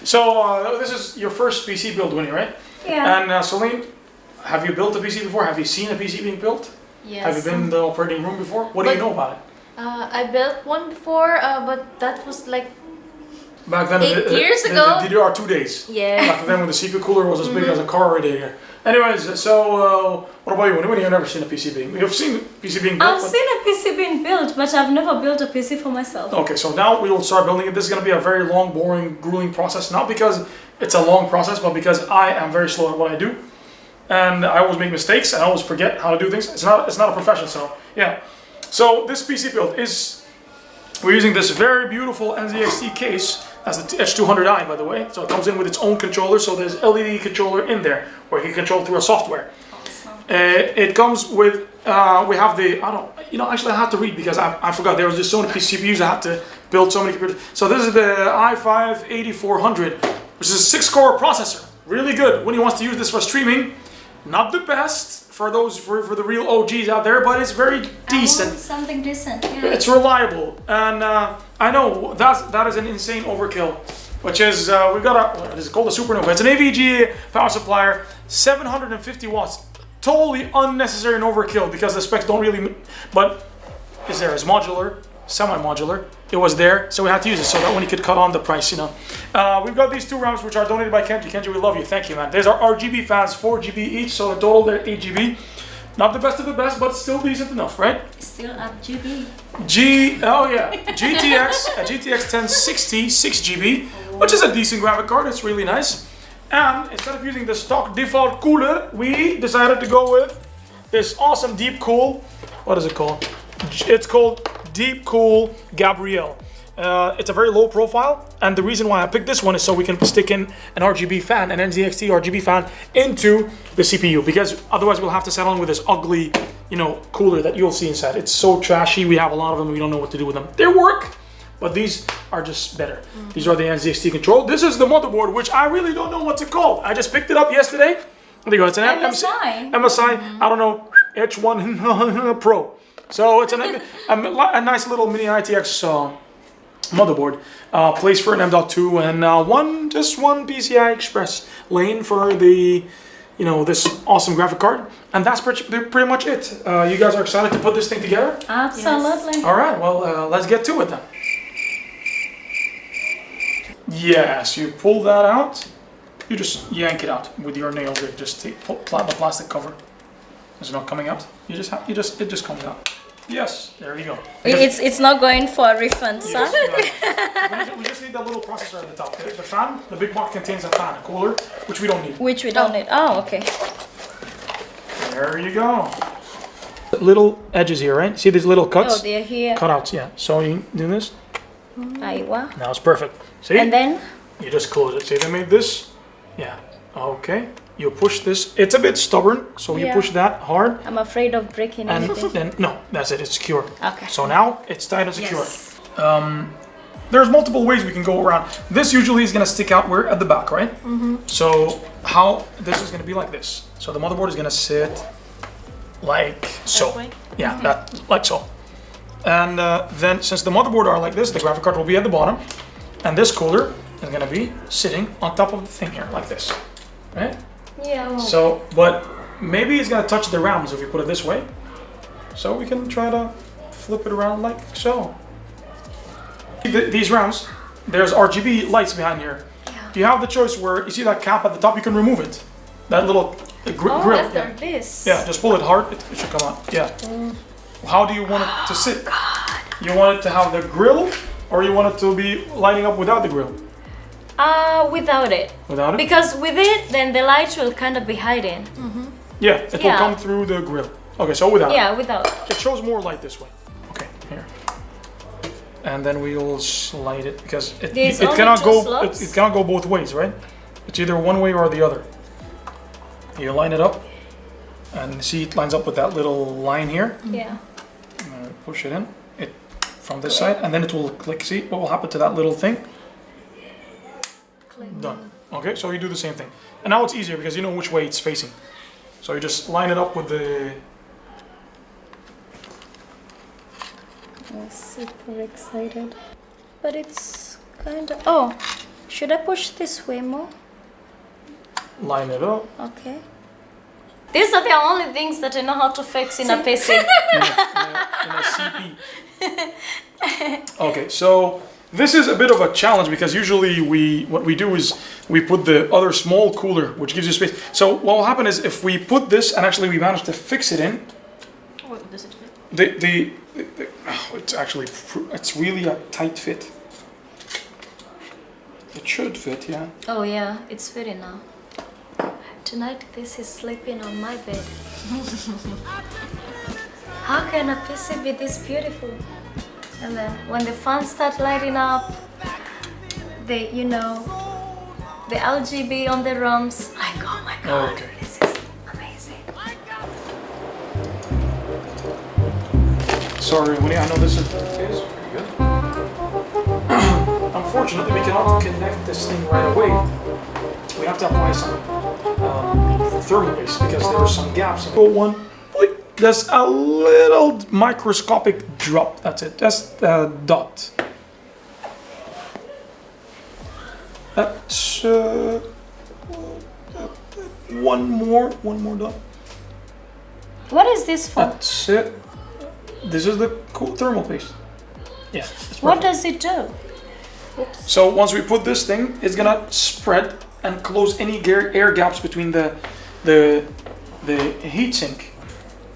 So this is your first PC build, Winnie, right? Yeah. And Celine, have you built a PC before? Have you seen a PC being built? Yes. Have you been in the operating room before? What do you know about it? I built one before, but that was like Back then, 8 years ago. The DDR2 days. Yeah. Back then, when the CPU cooler was as big as a car radiator. Anyways, so what about you? When you've never seen a PC being? You've seen a PC being built. I've seen a PC being built, but I've never built a PC for myself. Okay, so now we will start building it. This is going to be a very long, boring, grueling process. Not because it's a long process, but because I am very slow at what I do, and I always make mistakes. And I always forget how to do things. It's not a profession, so yeah. So this PC build is. We're using this very beautiful NZXT case. That's the H200i, by the way. So it comes in with its own controller. So there's LED controller in there where you can control through a software. Awesome. It comes with, we have the, actually I have to read because I forgot. There was just so many CPUs I had to build so many computers. So this is the i5-8400, which is a 6-core processor. Really good. When he wants to use this for streaming, not the best for those, for the real OGs out there, but it's very decent. Something decent, yeah. It's reliable, and I know that is an insane overkill, which is we've got what is it called, a supernova. It's an AVGA power supplier, 750 watts. Totally unnecessary and overkill because the specs don't really. But it's there. It's modular, semi-modular. It was there, so we had to use it so that when he could cut on the price, We've got these 2 RAMs which are donated by Kenji. Kenji, we love you. Thank you, man. There's our RGB fans, 4 GB each, so in total they're 8 GB. Not the best of the best, but still decent enough, right? Still at GB. GTX 1060 6 GB, which is a decent graphic card. It's really nice. And instead of using the stock default cooler, we decided to go with this awesome Deep Cool. What is it called? It's called Deep Cool Gabrielle. It's a very low profile, and the reason why I picked this one is so we can stick in an RGB fan, an NZXT RGB fan, into the CPU, because otherwise we'll have to settle in with this ugly, cooler that you'll see inside. It's so trashy. We have a lot of them. We don't know what to do with them. They work, but these are just better. These are the NZXT control. This is the motherboard, which I really don't know what to call. I just picked it up yesterday. There you go. It's an MSI. I don't know, H1 Pro. So it's a nice little mini ITX motherboard, place for an M.2 and just one PCI Express lane for the, this awesome graphic card, and that's pretty much it. You guys are excited to put this thing together? Absolutely. Yes. All right, well, let's get to it then. Yes, you pull that out. You just yank it out with your nail rig. Just pull the plastic cover. Is it not coming out? It just comes out. Yes, there you go. It's not going for a refund, yes, son. we just need that little processor at the top. The fan, the big box contains a fan, a cooler, which we don't need. Which we don't need. Oh, okay. There you go. Little edges here, right? See these little cuts? Oh, they're here. Cutouts, yeah. So you do this. Aiwa. Now it's perfect. See? And then? You just close it. See, they made this? Yeah. Okay. You push this. It's a bit stubborn, so you push that hard. I'm afraid of breaking and anything. Then, no, that's it. It's secure. Okay. So now it's tight and secure. Yes. There's multiple ways we can go around. This usually is going to stick out where at the back, right? Mm-hmm. So how this is going to be like this. So the motherboard is going to sit like so. That way? Yeah, like so. And then since the motherboard are like this, the graphic card will be at the bottom, and this cooler is going to be sitting on top of the thing here like this, right? Yeah. So, but maybe it's gonna touch the RAMs if you put it this way. So we can try to flip it around like so. These RAMs, there's RGB lights behind here. Yeah. You have the choice where you see that cap at the top, you can remove it. That little grill. After this. Yeah, just pull it hard, it should come out. Yeah. How do you want it to sit? God. You want it to have the grill, or you want it to be lighting up without the grill? Without it. Without it? Because with it, then the lights will kind of be hiding. Mm-hmm. Yeah, it will come through the grill. Okay, so without it. Yeah, without. It shows more light this way. Okay, here. And then we'll slide it because it cannot go. It cannot go both ways, right? It's either one way or the other. You line it up, and see it lines up with that little line here. Yeah. Push it in. From this side, and then it will click. See what will happen to that little thing? Done. Okay, so you do the same thing. And now it's easier because you know which way it's facing. So you just line it up with the... I'm super excited. But it's kind of... Oh, Should I push this way more? Line it up. Okay. These are the only things that I know how to fix in a PC. In a CP. Okay, so this is a bit of a challenge because usually what we do is we put the other small cooler, which gives you space. So what will happen is if we put this and actually we manage to fix it in, What does it fit? it's really a tight fit. It should fit, yeah. Oh yeah, it's fitting now. Tonight this is sleeping on my bed. How can a PC be this beautiful? And then when the fans start lighting up, the RGB on the ROMs, like oh my god, Okay. this is amazing. Sorry, Winnie, I know this is pretty good. Unfortunately, we cannot connect this thing right away. We have to apply some thermal base because there are some gaps. One, there's a little microscopic drop. That's it. Just a dot. That's one more dot. What is this for? That's it. This is the cool thermal paste. Yeah. It's What perfect. does it do? So once we put this thing, it's gonna spread and close any air gaps between the heatsink,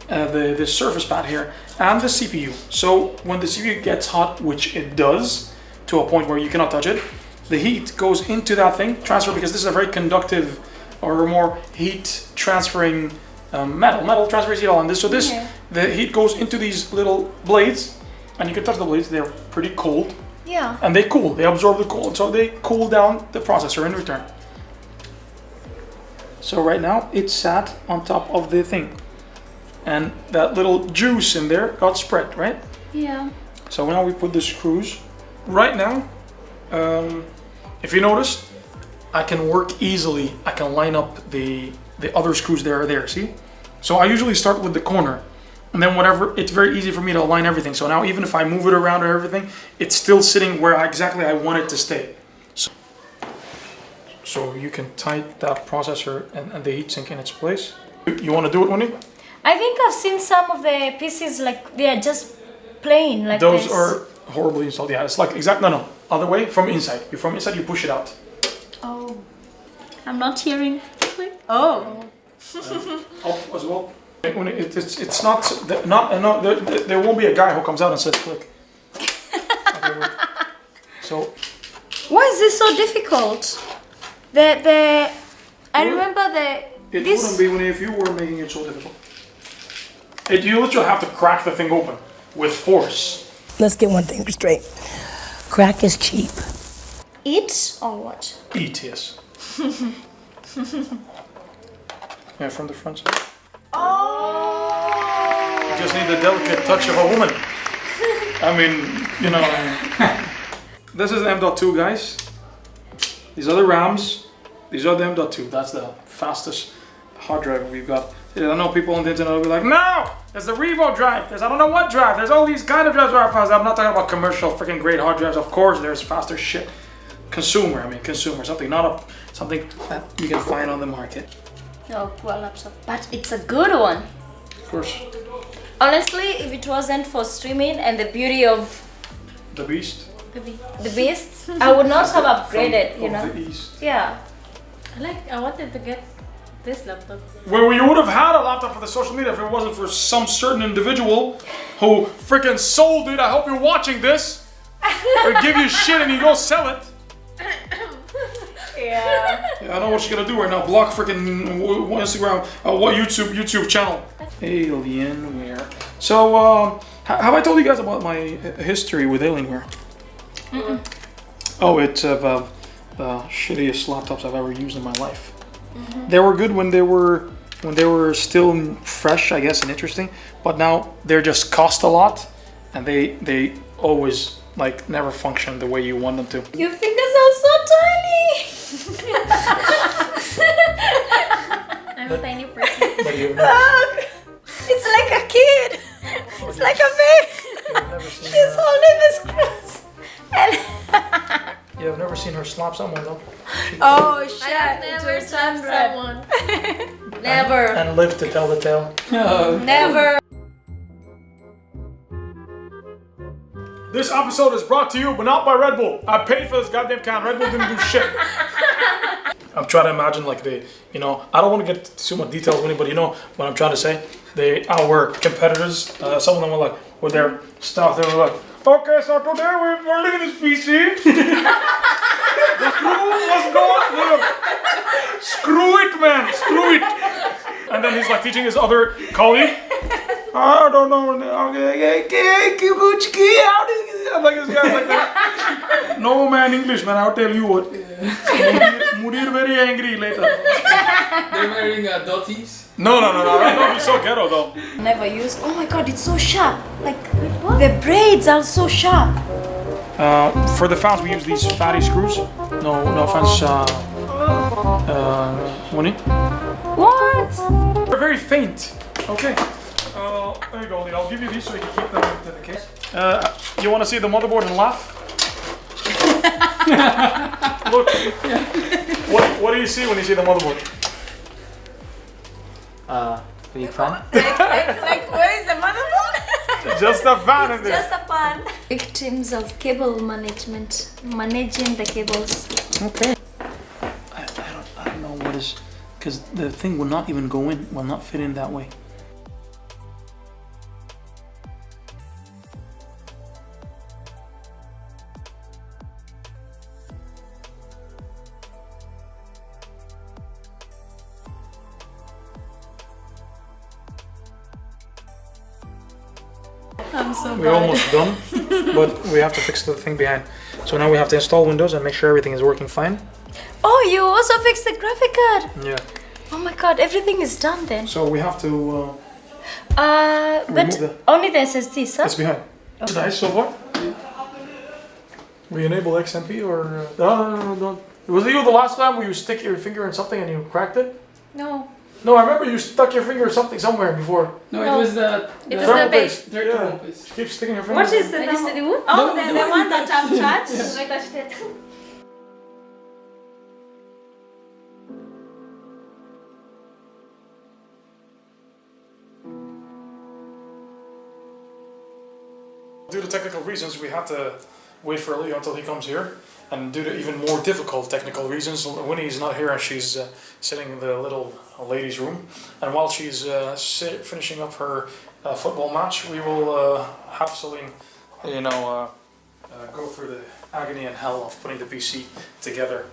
the surface pad here, and the CPU. So when the CPU gets hot, which it does, to a point where you cannot touch it, the heat goes into that thing, transfer, because this is a very conductive or more heat transferring metal transfers heat all on this. So this, the heat goes into these little blades, and you can touch the blades. They're pretty cold. Yeah. And they cool, they absorb the cold, so they cool down the processor in return. So right now it's sat on top of the thing, and that little juice in there got spread, right? Yeah. So now we put the screws. Right now, if you noticed, I can work easily. I can line up the other screws there, see? So I usually start with the corner, and then whatever, it's very easy for me to align everything. So now even if I move it around or everything, it's still sitting where exactly I want it to stay. So you can tight that processor and the heatsink in its place. You want to do it, Winnie? I think I've seen some of the PCs like they are just plain like Those this. are horribly installed. Yeah, it's like no, other way, from inside. From inside you push it out. Oh, I'm not hearing. Oh. Up as well. When it's not there won't be a guy who comes out and says click. So Why is this so difficult? I remember it wouldn't be when if you were making it so difficult. You literally have to crack the thing open with force. Let's get one thing straight. Crack is cheap. Eat or what? Eat, yes. Yeah, from the front side. Oh. You just need the delicate touch of a woman. I mean, you know. This is the M.2, guys. These are the RAMs. These are the M.2. That's the fastest hard drive we've got. I know people on the internet will be like, no! There's the Revo drive. There's I don't know what drive. There's all these kind of drives that are fast. I'm not talking about commercial freaking great hard drives. Of course, there's faster shit. Consumer, something something that you can find on the market. No, cool laptop. But it's a good one. Of course. Honestly, if it wasn't for streaming and the beauty of The beast. the beast, I would not have upgraded, From you know. the east. Yeah. I wanted to get this laptop. Well, you would have had a laptop for the social media if it wasn't for some certain individual who freaking sold it. I hope you're watching this. Or give you shit and you go sell it. Yeah. Yeah, I know what she's gonna do right now. Block freaking Instagram, what YouTube channel. Alienware. So, have I told you guys about my history with Alienware? Mm-mm. Oh, it's the shittiest laptops I've ever used in my life. Mm-hmm. They were good when they were still fresh, I guess, and interesting. But now they're just cost a lot, and they always like never function the way you want them to. Your fingers are so tiny. I'm a tiny person. Look, it's like a kid. It's like a baby. She's holding the screws. And Yeah, I've never seen her slap someone though. Oh shit! I have never slapped Red. someone. Never. And live to tell the tale. Never. This episode is brought to you, but not by Red Bull. I paid for this goddamn can. Red Bull didn't do shit. I'm trying to imagine like I don't want to get too much details, Winnie, but you know what I'm trying to say? Our competitors, some of them were like, with their stuff, they were like, okay, so today we're leaving this PC. The crew was gone. Screw it, man, screw it. And then he's like teaching his other colleague. I don't know. I'm like, this guy's like that. No man, English man, I'll tell you what. Mudir very angry later. They're wearing dotties. No, that would be so ghetto though. Never use. Oh my god, it's so sharp. Like the braids are so sharp. For the fans, we use these fatty screws. No offense, Winnie. What? They're very faint. Okay. There you go, Lee. I'll give you these so you can keep them in the case. You want to see the motherboard and laugh? Look. What do you see when you see the motherboard? Big fan. Like where is the motherboard? Just a fan in there. Just a fun. Victims of cable management, managing the cables. Okay. I don't know what is, because the thing will not even go in, will not fit in that way. I'm so We're almost done, but we have to fix the thing behind. So now we have to install Windows and make sure everything is working fine. Oh, you also fixed the graphic card. Yeah. Oh my god, everything is done then. So we have to But remove only the SSD, huh? it's behind. It's nice so far. We enable XMP or no. Was it you the last time where you stick your finger in something and you cracked it? No. No, I remember you stuck your finger in something somewhere before. No, it was the It was Thermal the base. paste. thermal Yeah. paste. Keep sticking your finger. What is the I just did it. Oh, the one that I've touched? I touched it. Due to technical reasons, we had to wait for Leo until he comes here. And due to even more difficult technical reasons, Winnie is not here and she's sitting in the little ladies' room. And while she's finishing up her football match, we will have Celine, go through the agony and hell of putting the PC together.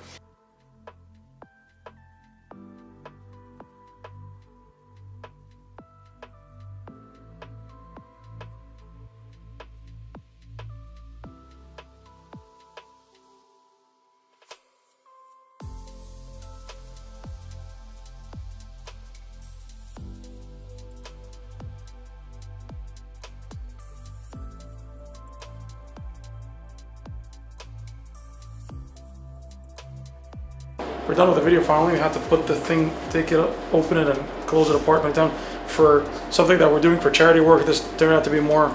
We're done with the video finally. We had to put the thing, take it, open it and close it apart and down for something that we're doing for charity work. This turned out to be more,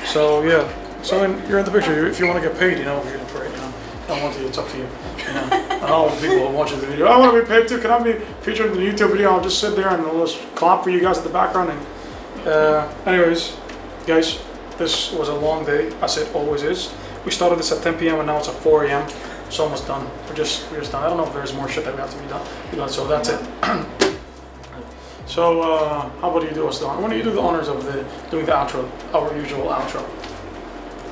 so yeah. So you're in the picture. If you want to get paid, you're in for it, I don't want to, it's up to you, And all the people watching the video, I want to be paid too. Can I be featured in the YouTube video? I'll just sit there and I'll just clap for you guys at the background. And anyways, guys, this was a long day, as it always is. We started this at 10 p.m. and now it's at 4 a.m. It's almost done. We're just done. I don't know if there's more shit that we have to be done. So that's it. So how about you do us the honor? Why don't you do the honors of doing the outro, our usual outro?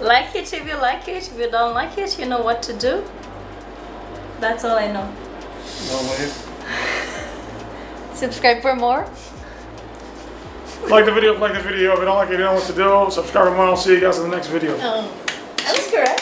Like it if you like it. If you don't like it, you know what to do. That's all I know. No way. Subscribe for more. Like the video. If you don't like it, you know what to do. Subscribe and I'll see you guys in the next video. That was correct.